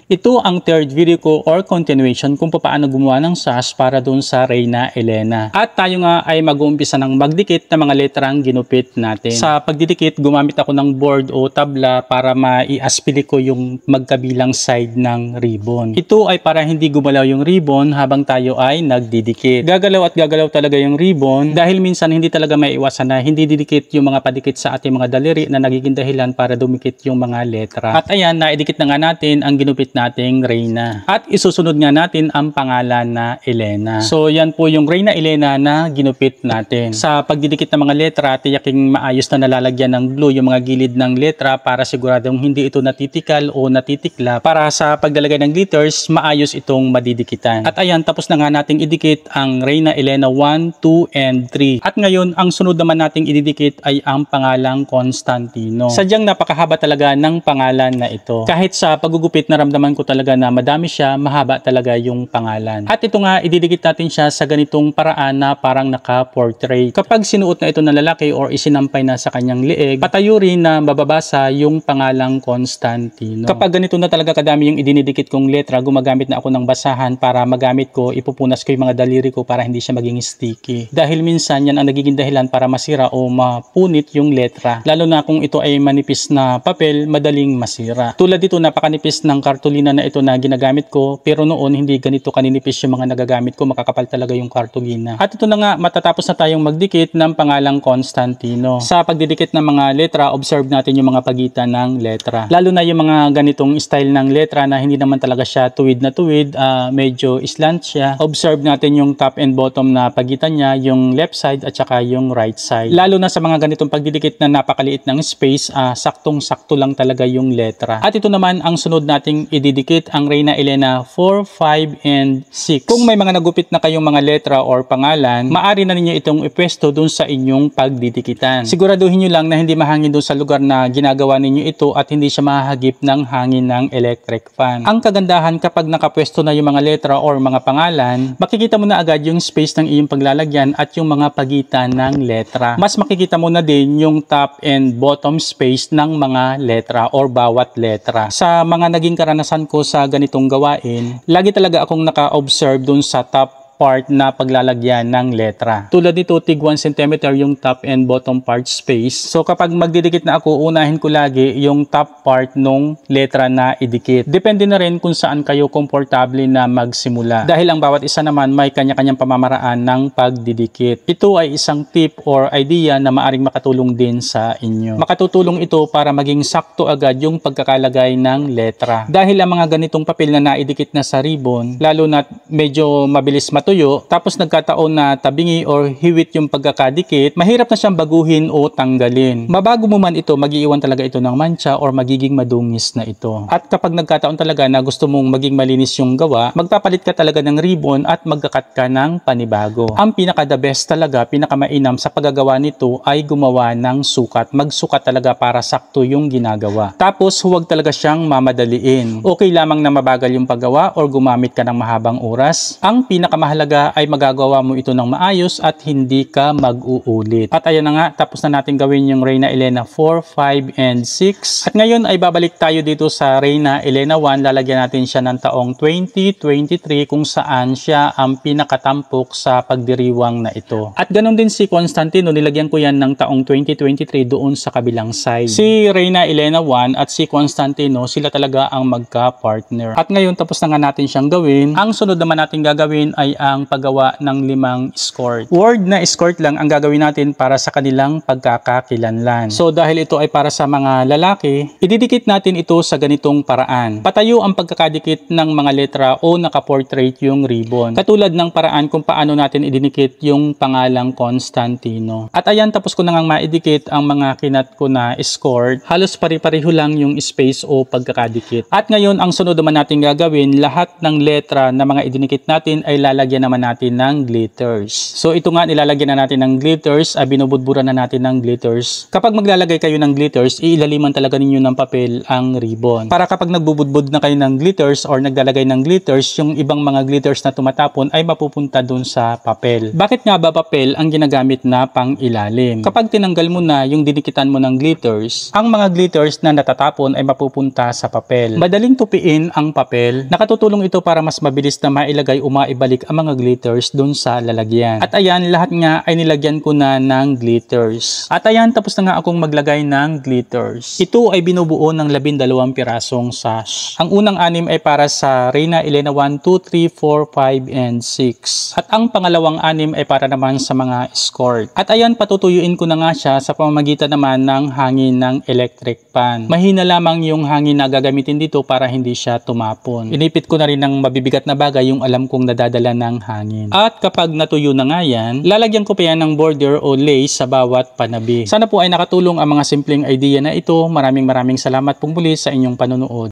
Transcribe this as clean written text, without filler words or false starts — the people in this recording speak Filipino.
Ito ang third video ko or continuation kung paano gumawa ng SAS para dun sa Reyna Elena. At tayo nga ay mag-uumpisa ng magdikit ng mga letrang ginupit natin. Sa pagdidikit, gumamit ako ng board o tabla para maiaspili ko yung magkabilang side ng ribbon. Ito ay para hindi gumalaw yung ribbon habang tayo ay nagdidikit. Gagalaw at gagalaw talaga yung ribbon dahil minsan hindi talaga maiiwasan na hindi didikit yung mga padikit sa ating mga daliri na nagiging dahilan para dumikit yung mga letra. At ayan, naidikit na nga natin ang ginupit nating Reyna. At isusunod nga natin ang pangalan na Elena. So yan po yung Reyna Elena na ginupit natin. Sa pagdidikit ng mga letra, tiyaking maayos na nalalagyan ng glue yung mga gilid ng letra para siguradong hindi ito natitikal o natitikla para sa paglalagay ng glitters, maayos itong madidikitan. At ayan, tapos na nga nating idikit ang Reyna Elena 1, 2, and 3. At ngayon, ang sunod naman nating ididikit ay ang pangalang Constantino. Sadyang napakahaba talaga ng pangalan na ito. Kahit sa pagugupit, naramdaman ko talaga na madami siya, mahaba talaga yung pangalan. At ito nga, ididikit natin siya sa ganitong paraan na parang naka-portrait. Kapag sinuot na ito ng lalaki or isinampay na sa kanyang leeg, patayo rin na mababasa yung pangalang Constantino. Kapag ganito na talaga kadami yung idinidikit kong letra, gumagamit na ako ng basahan para magamit ko, ipupunas ko yung mga daliri ko para hindi siya maging sticky. Dahil minsan yan ang nagiging dahilan para masira o mapunit yung letra. Lalo na kung ito ay manipis na papel, madaling masira. Tulad dito, napakanipis ng kartolina na ito na ginagamit ko, pero noon hindi ganito kaninipis yung mga nagagamit ko, makakapal talaga yung kartolina. At ito na nga, matatapos na tayong magdikit ng pangalang Constantino. Sa pagdidikit ng mga letra, observe natin yung mga pagitan ng letra. Lalo na yung mga ganitong style ng letra na hindi naman talaga siya tuwid na tuwid, medyo slant siya. Observe natin yung top and bottom na pagitan niya, yung left side at saka yung right side. Lalo na sa mga ganitong pagdidikit na napakaliit ng space, saktong-sakto lang talaga yung letra. At ito naman ang sunod nating ididikit, ang Reyna Elena 4, 5, and 6. Kung may mga nagupit na kayong mga letra or pangalan, maaari na ninyo itong ipwesto dun sa inyong pagdidikitan. Siguraduhin nyo lang na hindi mahangin dun sa lugar na ginagawa ninyo ito at hindi siya mahahagip ng hangin ng electric fan. Ang kagandahan kapag nakapwesto na yung mga letra or mga pangalan, makikita mo na agad yung space ng iyong paglalagyan at yung mga pagitan ng letra. Mas makikita mo na din yung top and bottom space ng mga letra or bawat letra. Sa mga naging karanasan ko sa ganitong gawain, lagi talaga akong naka-observe dun sa top part na paglalagyan ng letra. Tulad nito, tig 1 cm yung top and bottom part space. So kapag magdidikit na ako, unahin ko lagi yung top part nung letra na idikit. Depende na rin kung saan kayo komportable na magsimula. Dahil ang bawat isa naman may kanya-kanyang pamamaraan ng pagdidikit. Ito ay isang tip or idea na maaring makatulong din sa inyo. Makatutulong ito para maging sakto agad yung pagkakalagay ng letra. Dahil ang mga ganitong papel na naidikit na sa ribbon, lalo na medyo mabilis tuyo, tapos nagkataon na tabingi or hiwit yung pagkakadikit, mahirap na siyang baguhin o tanggalin. Mabago mo man ito, mag-iiwan talaga ito ng mancha or magiging madungis na ito. At kapag nagkataon talaga na gusto mong maging malinis yung gawa, magpapalit ka talaga ng ribbon at magkakat ka ng panibago. Ang pinaka-the best talaga, pinaka-mainam sa paggagawa nito ay gumawa ng sukat. Magsukat talaga para sakto yung ginagawa. Tapos huwag talaga siyang mamadaliin. Okay lamang na mabagal yung paggawa or gumamit ka ng mahabang oras. Ang pinakamahalaga ay magagawa mo ito ng maayos at hindi ka mag-uulit. At ayan na nga, tapos na natin gawin yung Reyna Elena 4, 5, and 6. At ngayon ay babalik tayo dito sa Reyna Elena 1. Lalagyan natin siya ng taong 2023 kung saan siya ang pinakatampok sa pagdiriwang na ito. At ganun din si Constantino, nilagyan ko yan ng taong 2023 doon sa kabilang side. Si Reyna Elena 1 at si Constantino, sila talaga ang magka-partner. At ngayon tapos na nga natin siyang gawin. Ang sunod naman natin gagawin ay ang paggawa ng 5 escort. Word na escort lang ang gagawin natin para sa kanilang pagkakakilanlan. So dahil ito ay para sa mga lalaki, ididikit natin ito sa ganitong paraan. Patayo ang pagkakadikit ng mga letra o nakaportrait yung ribbon. Katulad ng paraan kung paano natin idinikit yung pangalang Constantino. At ayan, tapos ko na ngang maidikit ang mga kinat ko na escort. Halos pare-pareho lang yung space o pagkakadikit. At ngayon, ang sunod naman natin gagawin, lahat ng letra na mga idinikit natin ay lalagyan lalagyan naman natin ng glitters. So ito nga, nilalagyan na natin ng glitters, binubudburan na natin ng glitters. Kapag maglalagay kayo ng glitters, iilaliman talaga ninyo ng papel ang ribbon. Para kapag nagbubudbud na kayo ng glitters or naglalagay ng glitters, yung ibang mga glitters na tumatapon ay mapupunta dun sa papel. Bakit nga ba papel ang ginagamit na pang ilalim? Kapag tinanggal mo na yung dinikitan mo ng glitters, ang mga glitters na natatapon ay mapupunta sa papel. Madaling tupiin ang papel. Nakatutulong ito para mas mabilis na mailagay o maibalik ang mga glitters dun sa lalagyan. At ayan, lahat nga ay nilagyan ko na ng glitters. At ayan, tapos na nga akong maglagay ng glitters. Ito ay binubuo ng 12 pirasong sash. Ang unang 6 ay para sa Reyna Elena 1, 2, 3, 4, 5, and 6. At ang pangalawang 6 ay para naman sa mga escort. At ayan, patutuyuin ko na nga siya sa pamamagitan naman ng hangin ng electric fan. Mahina lamang yung hangin na gagamitin dito para hindi siya tumapon. Inipit ko na rin ng mabibigat na bagay yung alam kong nadadala ng hangin. At kapag natuyo na nga yan, lalagyan ko pa yan ng border o lace sa bawat panabi. Sana po ay nakatulong ang mga simpleng idea na ito. Maraming salamat pong muli sa inyong panonood.